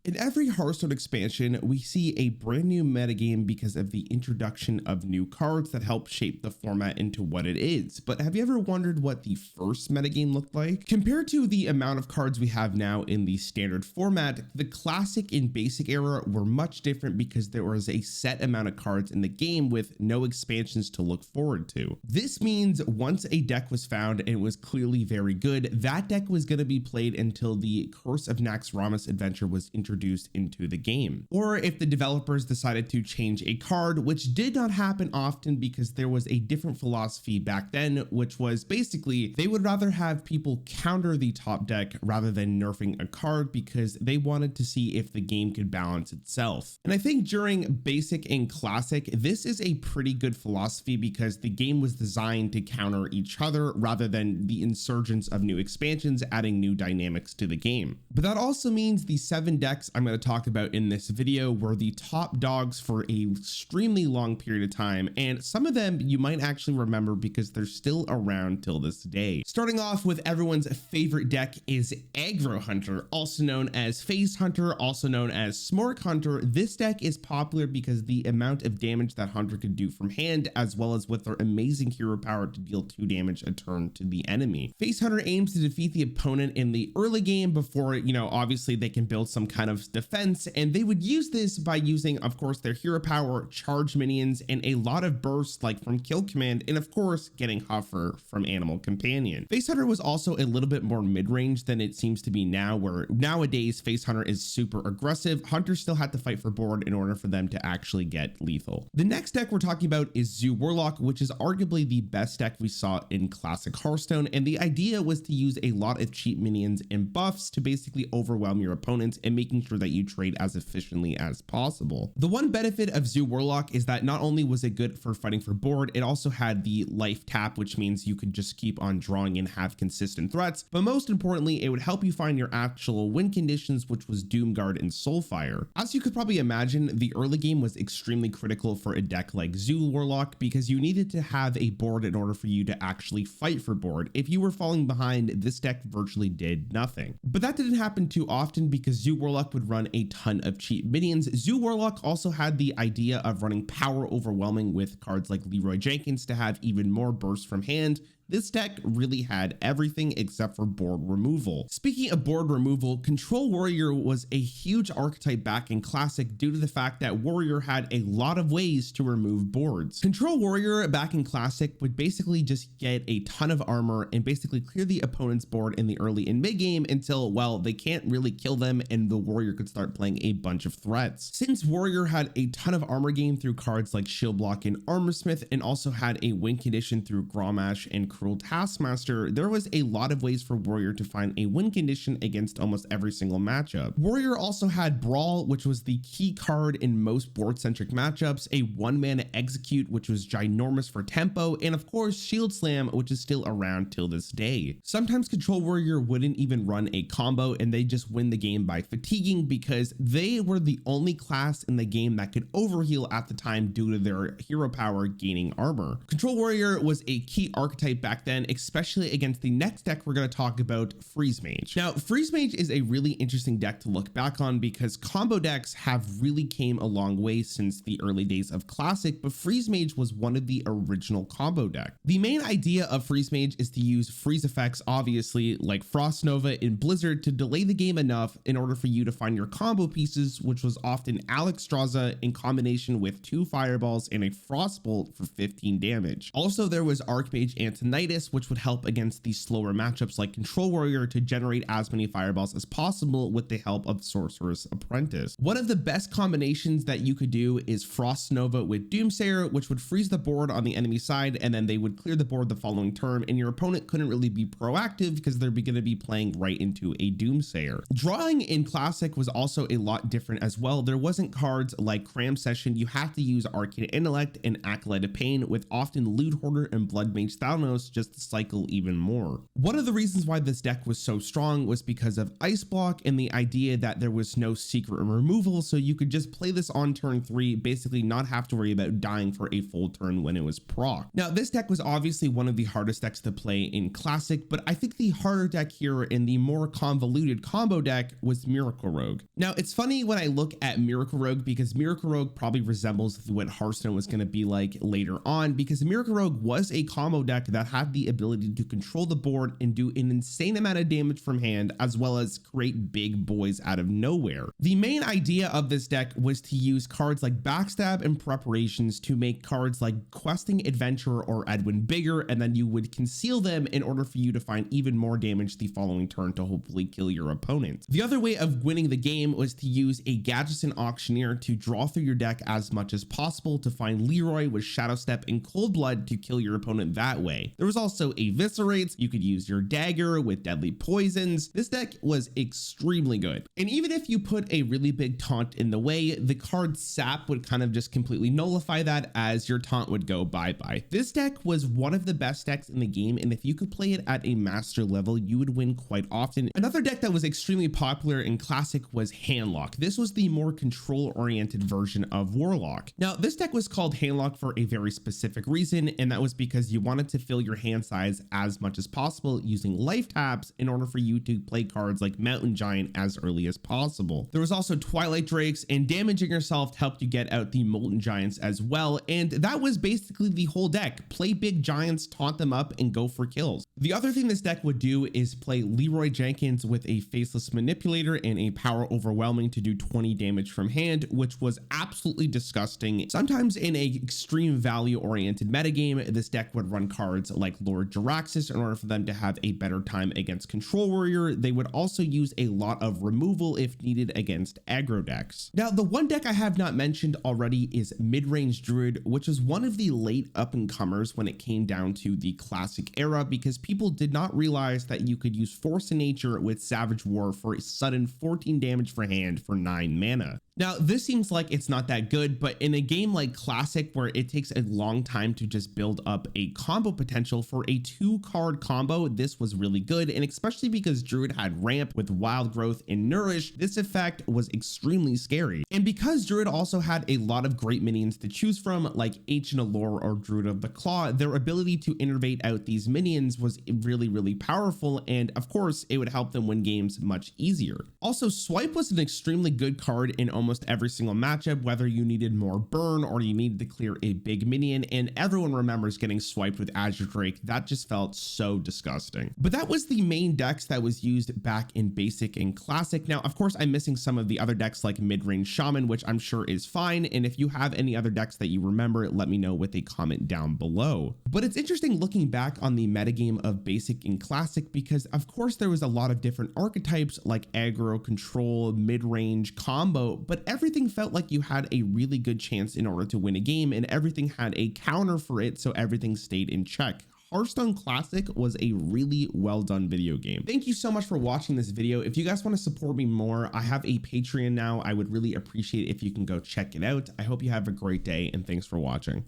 In every Hearthstone expansion, we see a brand new metagame because of the introduction of new cards that help shape the format into what it is. But have you ever wondered what the first metagame looked like? Compared to the amount of cards we have now in the standard format, the classic and basic era were much different because there was a set amount of cards in the game with no expansions to look forward to. This means once a deck was found and it was clearly very good, that deck was going to be played until the Curse of Naxxramas adventure was introduced into the game. Or if the developers decided to change a card, which did not happen often because there was a different philosophy back then, which was basically they would rather have people counter the top deck rather than nerfing a card because they wanted to see if the game could balance itself. And I think during basic and classic, this is a pretty good philosophy because the game was designed to counter each other rather than the insurgence of new expansions adding new dynamics to the game. But that also means the 7 decks I'm going to talk about in this video were the top dogs for a extremely long period of time, and some of them you might actually remember because they're still around till this day. Starting off with everyone's favorite deck is Aggro Hunter, also known as Phase Hunter, also known as Smork Hunter. This deck is popular because the amount of damage that Hunter could do from hand, as well as with their amazing hero power to deal 2 damage a turn to the enemy. Phase Hunter aims to defeat the opponent in the early game before, obviously they can build some kind of defense, and they would use this by using, of course, their hero power, charge minions, and a lot of bursts like from Kill Command, and of course getting Huffer from Animal Companion. Phase Hunter was also a little bit more mid-range than it seems to be now, where nowadays Phase Hunter is super aggressive. Hunters still had to fight for board in order for them to actually get lethal. The next deck we're talking about is Zoo Warlock, which is arguably the best deck we saw in classic Hearthstone, and the idea was to use a lot of cheap minions and buffs to basically overwhelm your opponents and making sure that you trade as efficiently as possible. The one benefit of Zoo Warlock is that not only was it good for fighting for board, it also had the life tap, which means you could just keep on drawing and have consistent threats, but most importantly, it would help you find your actual win conditions, which was Doomguard and Soulfire. As you could probably imagine, the early game was extremely critical for a deck like Zoo Warlock because you needed to have a board in order for you to actually fight for board. If you were falling behind, this deck virtually did nothing. But that didn't happen too often because Zoo Warlock would run a ton of cheap minions. Zoo Warlock also had the idea of running power overwhelming with cards like Leroy Jenkins to have even more bursts from hand. This deck really had everything except for board removal. Speaking of board removal, Control Warrior was a huge archetype back in Classic due to the fact that Warrior had a lot of ways to remove boards. Control Warrior back in Classic would basically just get a ton of armor and basically clear the opponent's board in the early and mid game until, well, they can't really kill them and the Warrior could start playing a bunch of threats. Since Warrior had a ton of armor gain through cards like Shield Block and Armorsmith and also had a win condition through Grommash and Cruel Taskmaster, there was a lot of ways for Warrior to find a win condition against almost every single matchup. Warrior also had Brawl, which was the key card in most board-centric matchups, a 1-mana Execute, which was ginormous for tempo, and of course Shield Slam, which is still around till this day. Sometimes Control Warrior wouldn't even run a combo and they just win the game by fatiguing because they were the only class in the game that could overheal at the time due to their hero power gaining armor. Control Warrior was a key archetype back then, especially against the next deck we're going to talk about, Freeze Mage. Now, Freeze Mage is a really interesting deck to look back on because combo decks have really came a long way since the early days of Classic, but Freeze Mage was one of the original combo decks. The main idea of Freeze Mage is to use freeze effects, obviously, like Frost Nova in Blizzard, to delay the game enough in order for you to find your combo pieces, which was often Alexstrasza in combination with 2 Fireballs and a Frostbolt for 15 damage. Also, there was Archmage Antonidas, which would help against the slower matchups like Control Warrior to generate as many Fireballs as possible with the help of Sorcerer's Apprentice. One of the best combinations that you could do is Frost Nova with Doomsayer, which would freeze the board on the enemy side and then they would clear the board the following turn and your opponent couldn't really be proactive because they're going to be playing right into a Doomsayer. Drawing in Classic was also a lot different as well. There wasn't cards like Cram Session. You had to use Arcane Intellect and Acolyte of Pain with often Loot Hoarder and Blood Mage Thalanos force just the cycle even more. One of the reasons why this deck was so strong was because of Ice Block and the idea that there was no secret removal, so you could just play this on turn 3, basically not have to worry about dying for a full turn when it was proc. Now this deck was obviously one of the hardest decks to play in Classic, but I think the harder deck here in the more convoluted combo deck was Miracle Rogue. Now it's funny when I look at Miracle Rogue because Miracle Rogue probably resembles what Hearthstone was going to be like later on, because Miracle Rogue was a combo deck that had the ability to control the board and do an insane amount of damage from hand, as well as create big boys out of nowhere. The main idea of this deck was to use cards like Backstab and Preparations to make cards like Questing Adventurer or Edwin bigger, and then you would conceal them in order for you to find even more damage the following turn to hopefully kill your opponent. The other way of winning the game was to use a Gadgetzan Auctioneer to draw through your deck as much as possible to find Leroy with Shadow Step and Cold Blood to kill your opponent that way. There was also Eviscerates. You could use your Dagger with Deadly Poisons. This deck was extremely good. And even if you put a really big taunt in the way, the card Sap would kind of just completely nullify that, as your taunt would go bye-bye. This deck was one of the best decks in the game, and if you could play it at a master level, you would win quite often. Another deck that was extremely popular in Classic was Handlock. This was the more control-oriented version of Warlock. Now, this deck was called Handlock for a very specific reason, and that was because you wanted to fill your hand size as much as possible using life taps in order for you to play cards like Mountain Giant as early as possible. There was also Twilight Drakes, and damaging yourself helped you get out the Molten Giants as well, and that was basically the whole deck. Play big giants, taunt them up, and go for kills. The other thing this deck would do is play Leroy Jenkins with a Faceless Manipulator and a Power Overwhelming to do 20 damage from hand, which was absolutely disgusting. Sometimes in a extreme value oriented metagame, this deck would run cards like Lord Jaraxxus in order for them to have a better time against Control Warrior. They would also use a lot of removal if needed against aggro decks. Now, the one deck I have not mentioned already is Midrange Druid, which is one of the late up and comers when it came down to the Classic era, because people did not realize that you could use Force of Nature with Savage War for a sudden 14 damage for hand for 9 mana. Now, this seems like it's not that good, but in a game like Classic, where it takes a long time to just build up a combo potential for a 2-card combo, this was really good, and especially because Druid had Ramp with Wild Growth and Nourish, this effect was extremely scary. And because Druid also had a lot of great minions to choose from, like Ancient Allure or Druid of the Claw, their ability to innervate out these minions was really, really powerful, and of course, it would help them win games much easier. Also, Swipe was an extremely good card in almost every single matchup, whether you needed more burn or you needed to clear a big minion, and everyone remembers getting swiped with Azure Drake. That just felt so disgusting. But that was the main decks that was used back in Basic and Classic. Now, of course, I'm missing some of the other decks like Midrange Shaman, which I'm sure is fine, and if you have any other decks that you remember, let me know with a comment down below. But it's interesting looking back on the metagame of Basic and Classic, because of course there was a lot of different archetypes like aggro, control, mid-range, combo, but everything felt like you had a really good chance in order to win a game, and everything had a counter for it, so everything stayed in check. Hearthstone Classic was a really well done video game. Thank you so much for watching this video. If you guys want to support me more, I have a Patreon now. I would really appreciate it if you can go check it out. I hope you have a great day, and thanks for watching.